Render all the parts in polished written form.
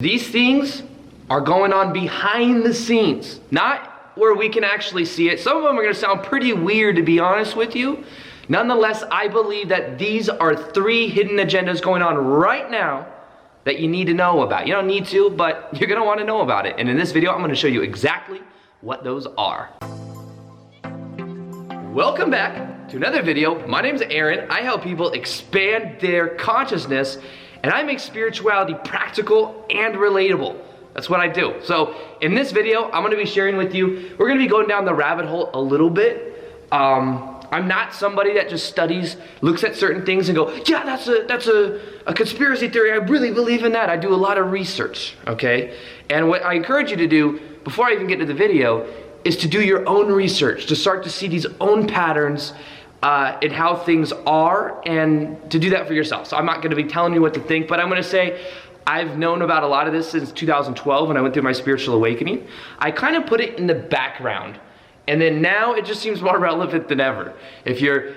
These things are going on behind the scenes, not where we can actually see it. Some of them are going to sound pretty weird, to be honest with you. Nonetheless, I believe that these are 3 hidden agendas going on right now that you need to know about. You don't need to, but you're going to want to know about it. And in this video, I'm going to show you exactly what those are. Welcome back to another video. My name is Aaron. I help people expand their consciousness, and I make spirituality practical and relatable. That's what I do. So in this video, I'm going to be sharing with you, we're going to be going down the rabbit hole a little bit. I'm not somebody that just studies, looks at certain things and go, yeah, that's a conspiracy theory. I really believe in that. I do a lot of research, okay? And what I encourage you to do before I even get to the video is to do your own research, to start to see these own patterns in how things are, and to do that for yourself. So I'm not going to be telling you what to think, but I'm going to say I've known about a lot of this since 2012 when I went through my spiritual awakening. I kind of put it in the background, and then now it just seems more relevant than ever. If you're,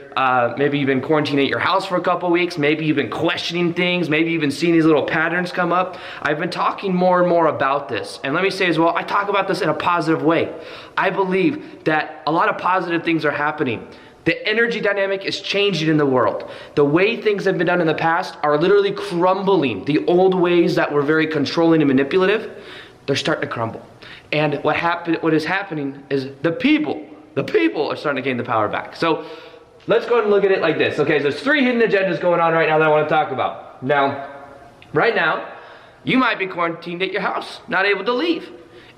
maybe you've been quarantined at your house for a couple weeks, maybe you've been questioning things, maybe you've been seeing these little patterns come up, I've been talking more and more about this. And let me say as well, I talk about this in a positive way. I believe that a lot of positive things are happening. The energy dynamic is changing in the world. The way things have been done in the past are literally crumbling. The old ways that were very controlling and manipulative, they're starting to crumble. And what is happening is the people are starting to gain the power back. So let's go ahead and look at it like this. Okay, so there's 3 hidden agendas going on right now that I want to talk about. Now, right now, you might be quarantined at your house, not able to leave.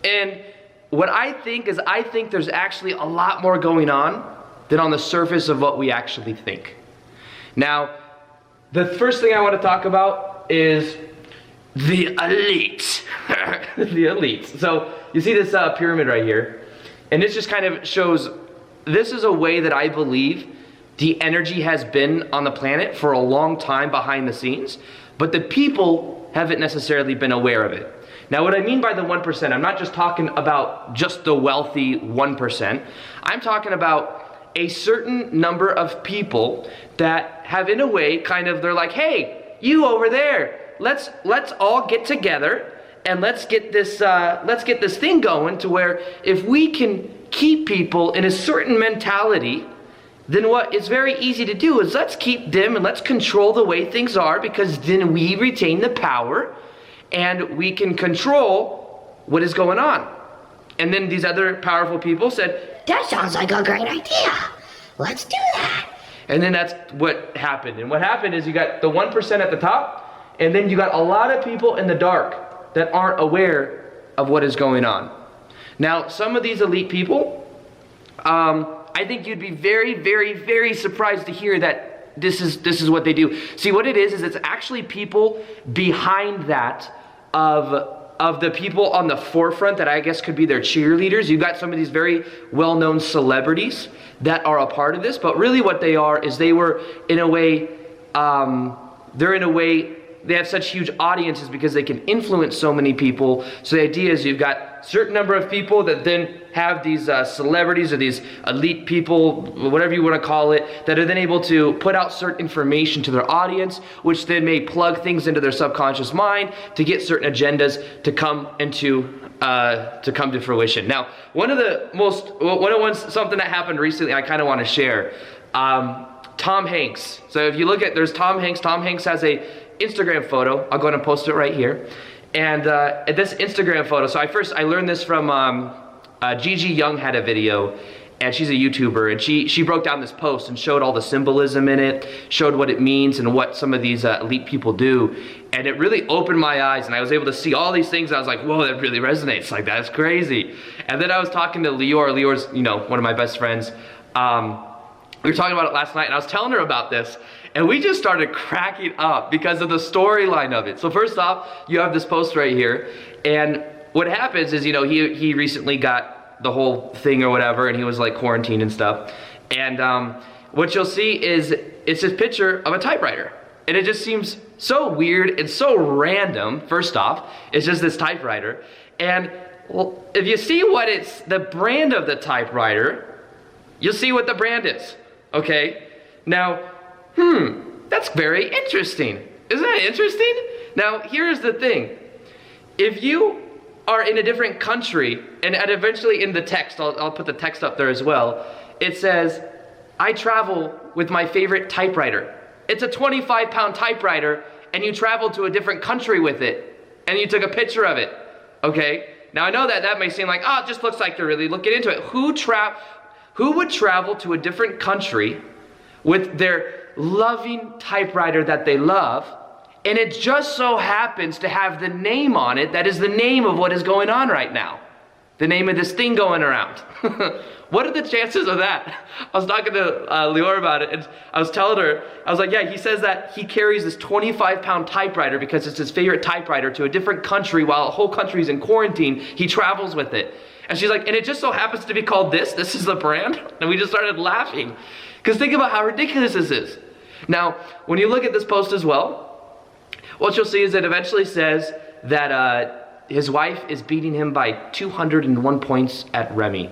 And what I think there's actually a lot more going on than on the surface of what we actually think. Now, the first thing I want to talk about is the elite. The elites. So you see this pyramid right here, and this just kind of shows, this is a way that I believe the energy has been on the planet for a long time behind the scenes, but the people haven't necessarily been aware of it. Now, what I mean by the 1%, I'm not just talking about just the wealthy 1%. I'm talking about a certain number of people that have, in a way, kind of, they're like, hey, you over there, let's all get together and let's get this thing going to where if we can keep people in a certain mentality, then what is very easy to do is let's keep them and let's control the way things are, because then we retain the power and we can control what is going on. And then these other powerful people said, that sounds like a great idea. Let's do that. And then that's what happened. And what happened is you got the 1% at the top, and then you got a lot of people in the dark that aren't aware of what is going on. Now, some of these elite people, I think you'd be very, very, very surprised to hear that this is what they do. See, what it is it's actually people behind that of the people on the forefront that I guess could be their cheerleaders. You've got some of these very well-known celebrities that are a part of this, but really what they are is they were, in a way, they have such huge audiences because they can influence so many people. So the idea is you've got a certain number of people that then have these celebrities or these elite people, whatever you want to call it, that are then able to put out certain information to their audience, which then may plug things into their subconscious mind to get certain agendas to come to fruition. Now, something that happened recently I kind of want to share. Tom Hanks. So if you look at, there's Tom Hanks. Tom Hanks has a Instagram photo. I'll go ahead and post it right here. And this Instagram photo, so I learned this from Gigi Young had a video, and she's a YouTuber, and she broke down this post and showed all the symbolism in it, showed what it means and what some of these elite people do. And it really opened my eyes, and I was able to see all these things. I was like, whoa, that really resonates. Like, that's crazy. And then I was talking to Lior. Lior's, one of my best friends. We were talking about it last night, and I was telling her about this, and we just started cracking up because of the storyline of it. So first off, you have this post right here, and what happens is, he recently got the whole thing or whatever, and he was like quarantined and stuff. And what you'll see is it's this picture of a typewriter, and it just seems so weird and so random. First off, it's just this typewriter, and well, if you see what it's the brand of the typewriter, you'll see what the brand is. Okay, now, that's very interesting. Isn't that interesting? Now, here's the thing. if you are in a different country, and eventually in the text, I'll put the text up there as well, it says, I travel with my favorite typewriter. It's a 25-pound typewriter, and you traveled to a different country with it, and you took a picture of it, okay? Now I know that may seem like, oh, it just looks like they're really looking into it. Who would travel to a different country with their loving typewriter that they love, and it just so happens to have the name on it that is the name of what is going on right now? The name of this thing going around. What are the chances of that? I was talking to Lior about it, and I was telling her, I was like, yeah, he says that he carries this 25-pound typewriter because it's his favorite typewriter to a different country while the whole country's in quarantine. He travels with it. And she's like, and it just so happens to be called this? This is the brand? And we just started laughing. Because think about how ridiculous this is. Now, when you look at this post as well, what you'll see is it eventually says that his wife is beating him by 201 points at Remy.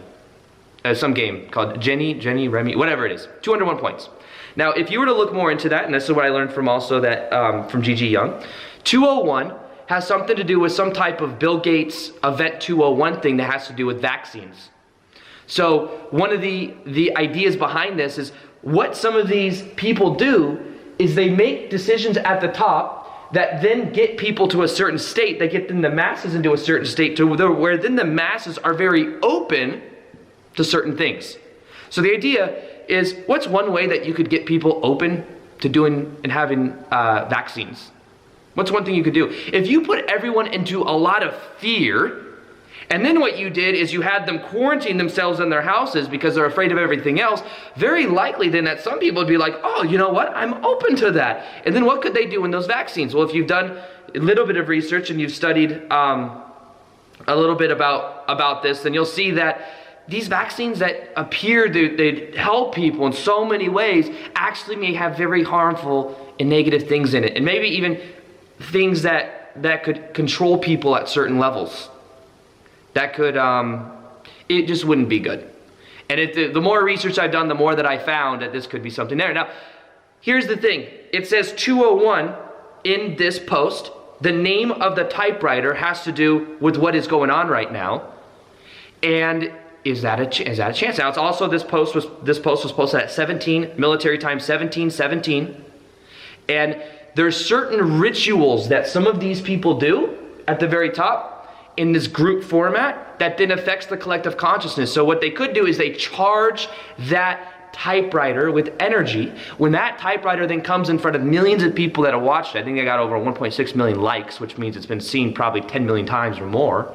Some game called Jenny, Remy, whatever it is. 201 points. Now, if you were to look more into that, and this is what I learned from also that from Gigi Young, 201 has something to do with some type of Bill Gates Event 201 thing that has to do with vaccines. So one of the ideas behind this is what some of these people do is they make decisions at the top that then get people to a certain state. They get then the masses into a certain state to where then the masses are very open to certain things. So the idea is, what's one way that you could get people open to doing and having vaccines? What's one thing you could do? If you put everyone into a lot of fear, and then what you did is you had them quarantine themselves in their houses because they're afraid of everything else, very likely then that some people would be like, oh, you know what? I'm open to that. And then what could they do in those vaccines? Well, if you've done a little bit of research and you've studied a little bit about this, then you'll see that these vaccines that appear to help people in so many ways actually may have very harmful and negative things in it. And maybe even things that could control people at certain levels. That could, it just wouldn't be good. And the more research I've done, the more that I found that this could be something there. Now, here's the thing. It says 201 in this post. The name of the typewriter has to do with what is going on right now. And is that a chance? Now, it's also this post was posted at 17 military time 1717, and there's certain rituals that some of these people do at the very top in this group format that then affects the collective consciousness. So what they could do is they charge that typewriter with energy. When that typewriter then comes in front of millions of people that have watched it, I think they got over 1.6 million likes, which means it's been seen probably 10 million times or more.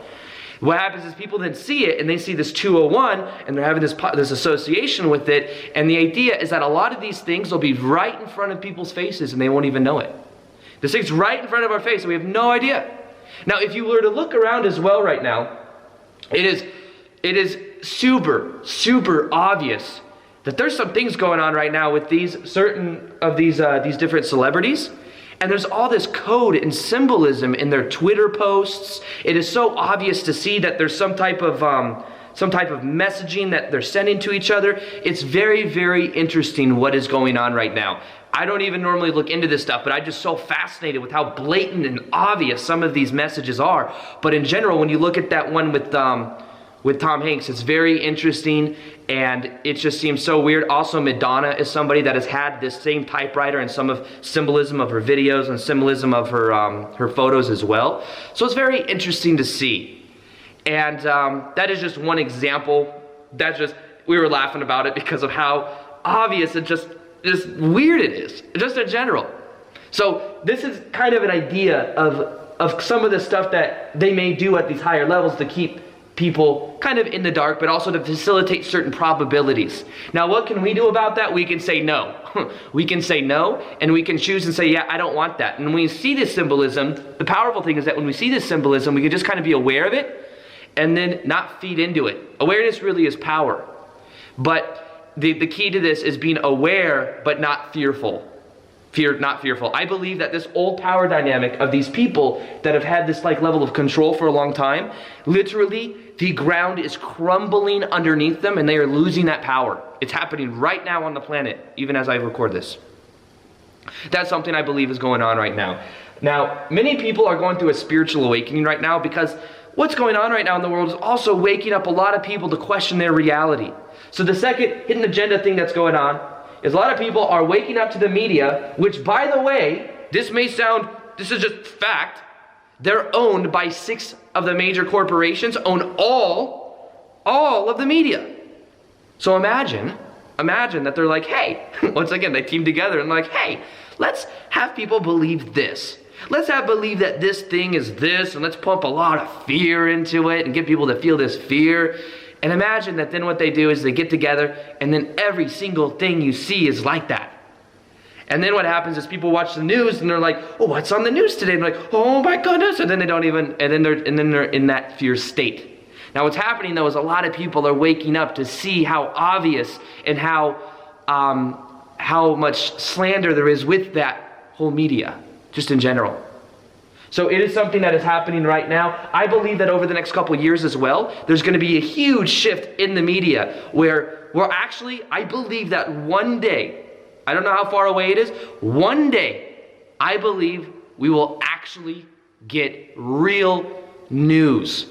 What happens is people then see it and they see this 201 and they're having this association with it, and the idea is that a lot of these things will be right in front of people's faces and they won't even know it. This thing's right in front of our face and we have no idea. Now, if you were to look around as well right now, it is super obvious that there's some things going on right now with these different celebrities. And there's all this code and symbolism in their Twitter posts. It is so obvious to see that there's some type of messaging that they're sending to each other. It's very interesting what is going on right now. I don't even normally look into this stuff, but I'm just so fascinated with how blatant and obvious some of these messages are. But in general, when you look at that one with Tom Hanks, it's very interesting, and it just seems so weird. Also, Madonna is somebody that has had this same typewriter and some of symbolism of her videos and symbolism of her photos as well. So it's very interesting to see. And that is just one example. We were laughing about it because of how obvious and just weird it is, just in general. So this is kind of an idea of some of the stuff that they may do at these higher levels to keep people kind of in the dark, but also to facilitate certain probabilities. Now, what can we do about that? We can say no. We can say no, and we can choose and say, yeah, I don't want that. And when we see this symbolism, the powerful thing is that when we see this symbolism, we can just kind of be aware of it and then not feed into it. Awareness really is power. But the key to this is being aware, but not fearful. Not fearful. I believe that this old power dynamic of these people that have had this level of control for a long time, literally the ground is crumbling underneath them and they are losing that power. It's happening right now on the planet, even as I record this. That's something I believe is going on right now. Now, many people are going through a spiritual awakening right now because what's going on right now in the world is also waking up a lot of people to question their reality. So the second hidden agenda thing that's going on is a lot of people are waking up to the media, which, by the way, this is just fact, they're owned by 6 of the major corporations, own all of the media. So imagine that they're like, hey, once again, they team together and like, hey, let's have people believe this. Let's believe that this thing is this, and let's pump a lot of fear into it and get people to feel this fear. And imagine that then what they do is they get together, and then every single thing you see is like that. And then what happens is people watch the news and they're like, oh, what's on the news today? And they're like, oh my goodness, and then they don't even, and then they're in that fear state. Now what's happening though is a lot of people are waking up to see how obvious and how much slander there is with that whole media, just in general. So it is something that is happening right now. I believe that over the next couple years as well, there's going to be a huge shift in the media where we're actually, I believe that one day, I don't know how far away it is, one day, I believe we will actually get real news.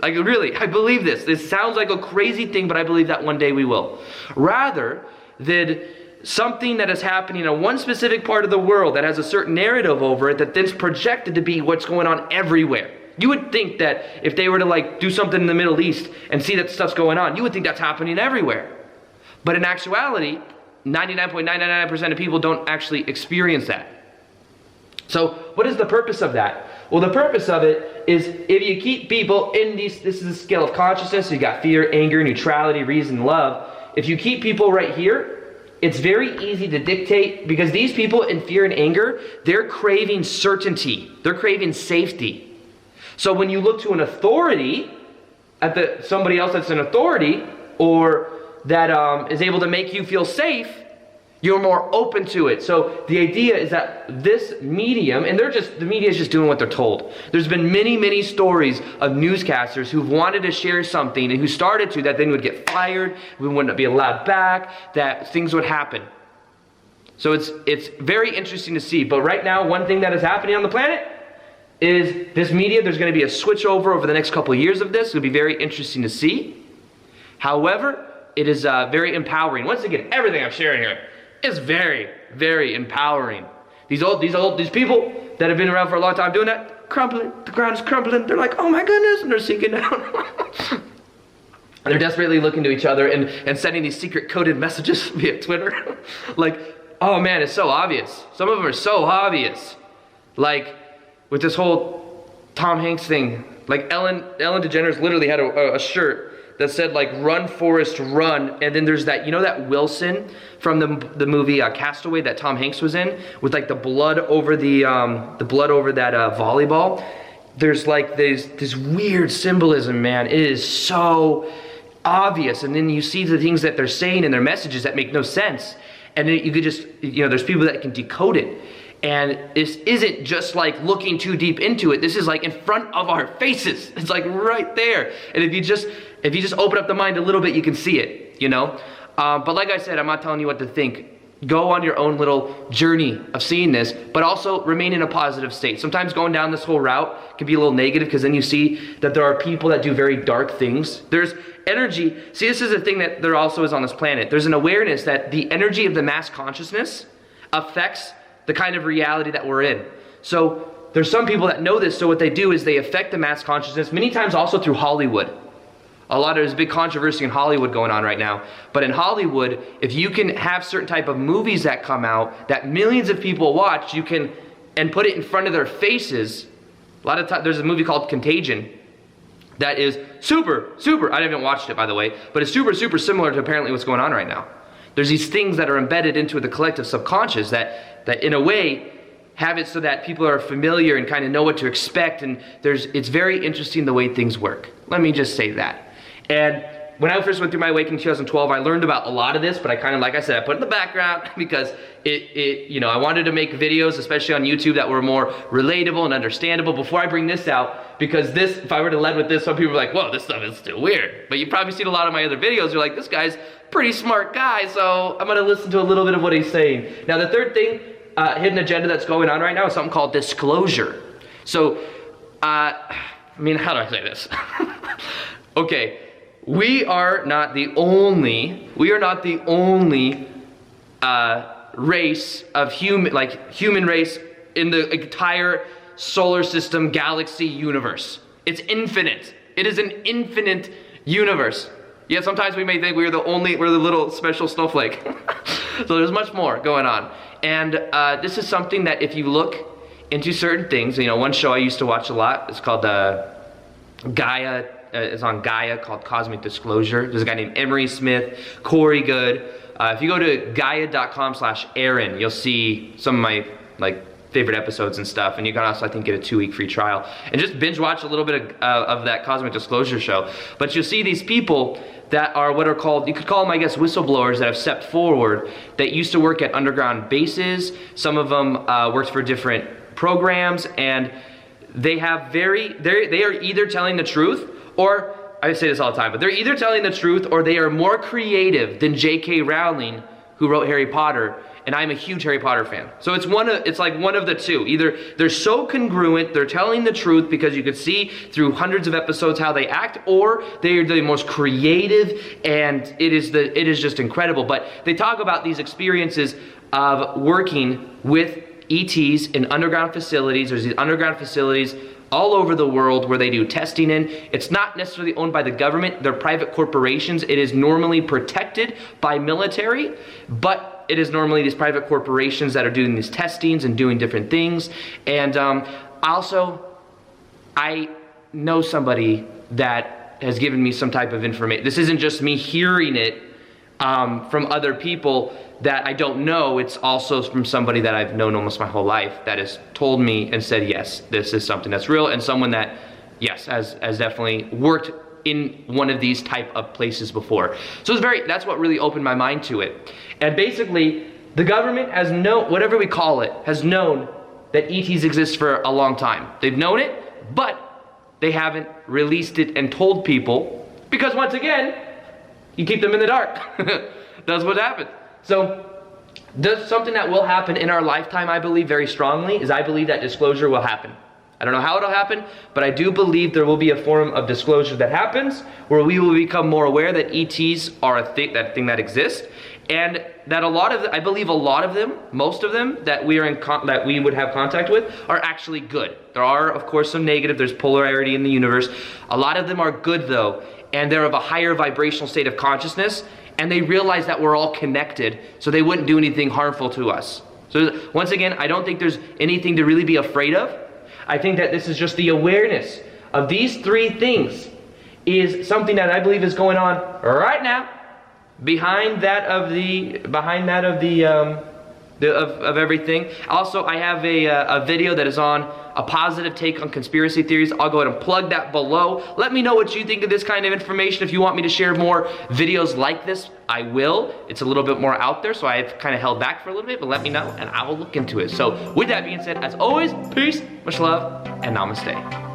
Like really, I believe this. This sounds like a crazy thing, but I believe that one day we will. Rather than something that is happening in one specific part of the world that has a certain narrative over it that then's projected to be what's going on everywhere. You would think that if they were to like do something in the Middle East and see that stuff's going on, you would think that's happening everywhere. But in actuality, 99.999% of people don't actually experience that. So what is the purpose of that? Well, the purpose of it is if you keep people in this is a scale of consciousness, so you got fear, anger, neutrality, reason, love. If you keep people right here, it's very easy to dictate, because these people in fear and anger, they're craving certainty. They're craving safety. So when you look to an authority, somebody else that's an authority, or that is able to make you feel safe, you're more open to it. So the idea is that this medium, and the media is just doing what they're told. There's been many, many stories of newscasters who've wanted to share something and who started to, that then would get fired, we wouldn't be allowed back, that things would happen. So it's very interesting to see. But right now, one thing that is happening on the planet is this media. There's going to be a switch over the next couple of years of this. It'll be very interesting to see. However, it is very empowering. Once again, everything I'm sharing here is very, very empowering. These people that have been around for a long time doing that, crumbling, the ground is crumbling. They're like, oh my goodness, and they're sinking down. And they're desperately looking to each other and sending these secret coded messages via Twitter. Like, oh man, it's so obvious. Some of them are so obvious. Like with this whole Tom Hanks thing. Like Ellen DeGeneres literally had a shirt that said like "Run Forrest Run," and then there's that, you know, that Wilson from the movie Castaway that Tom Hanks was in, with like the blood over that volleyball. There's like this weird symbolism, man. It is so obvious, and then you see the things that they're saying in their messages that make no sense, and then you could just, you know, there's people that can decode it. And this isn't just like looking too deep into it. This is like in front of our faces. It's like right there. And if you just open up the mind a little bit, you can see it, you know. But like I said, I'm not telling you what to think. Go on your own little journey of seeing this, but also remain in a positive state. Sometimes going down this whole route can be a little negative, because then you see that there are people that do very dark things. There's energy. See, this is a thing that there also is on this planet. There's an awareness that the energy of the mass consciousness affects the kind of reality that we're in. So there's some people that know this, so what they do is they affect the mass consciousness, many times also through Hollywood. There's a big controversy in Hollywood going on right now. But in Hollywood, if you can have certain type of movies that come out that millions of people watch, you can, and put it in front of their faces. A lot of times, there's a movie called Contagion that is super, I haven't watched it, by the way, but it's super similar to apparently what's going on right now. There's these things that are embedded into the collective subconscious that in a way have it so that people are familiar and kind of know what to expect, and it's very interesting the way things work. Let me just say that. And when I first went through my awakening in 2012, I learned about a lot of this, but I kind of, like I said, I put it in the background because I wanted to make videos, especially on YouTube, that were more relatable and understandable before I bring this out, because this, if I were to lead with this, some people are like, whoa, this stuff is still weird. But you've probably seen a lot of my other videos, you're like, this guy's pretty smart guy, so I'm gonna listen to a little bit of what he's saying. Now the third thing hidden agenda that's going on right now is something called disclosure. So, I mean, how do I say this? Okay, we are not the only race of human race in the entire solar system, galaxy, universe. It's infinite. It is an infinite universe. Yeah, sometimes we may think we're the little special snowflake. So there's much more going on. And this is something that if you look into certain things, you know, one show I used to watch a lot, it's called Gaia, it's on Gaia, called Cosmic Disclosure. There's a guy named Emery Smith, Corey Good. If you go to gaia.com/Aaron, you'll see some of my favorite episodes and stuff, and you can also, I think, get a 2-week free trial and just binge watch a little bit of that Cosmic Disclosure show. But you'll see these people that are what are called, you could call them, I guess, whistleblowers that have stepped forward, that used to work at underground bases. Some of them worked for different programs, and they are either telling the truth, or I say this all the time, but they're either telling the truth or they are more creative than J.K. Rowling, who wrote Harry Potter. And I'm a huge Harry Potter fan. So it's like one of the two. Either they're so congruent, they're telling the truth because you could see through hundreds of episodes how they act, or they're the most creative, and it is just incredible. But they talk about these experiences of working with ETs in underground facilities. There's these underground facilities all over the world where they do testing in. It's not necessarily owned by the government. They're private corporations. It is normally protected by military, but it is normally these private corporations that are doing these testings and doing different things. And also, I know somebody that has given me some type of information. This isn't just me hearing it from other people that I don't know. It's also from somebody that I've known almost my whole life that has told me and said, yes, this is something that's real, and someone that, yes, has definitely worked in one of these type of places before. So that's what really opened my mind to it. And basically, the government has whatever we call it, has known that ETs exist for a long time. They've known it, but they haven't released it and told people, because once again, you keep them in the dark. That's what happened. So there's something that will happen in our lifetime, I believe very strongly, is I believe that disclosure will happen. I don't know how it'll happen, but I do believe there will be a form of disclosure that happens where we will become more aware that ETs are a thing that exists, and that I believe a lot of them, most of them that we would have contact with are actually good. There are, of course, some negative. There's polarity in the universe. A lot of them are good though, and they're of a higher vibrational state of consciousness, and they realize that we're all connected, so they wouldn't do anything harmful to us. So once again, I don't think there's anything to really be afraid of. I think that this is just the awareness of these three things is something that I believe is going on right now behind everything. Also, I have a video that is on a positive take on conspiracy theories. I'll go ahead and plug that below. Let me know what you think of this kind of information. If you want me to share more videos like this, I will. It's a little bit more out there, so I've kind of held back for a little bit, but let me know and I will look into it. So with that being said, as always, peace, much love, and namaste.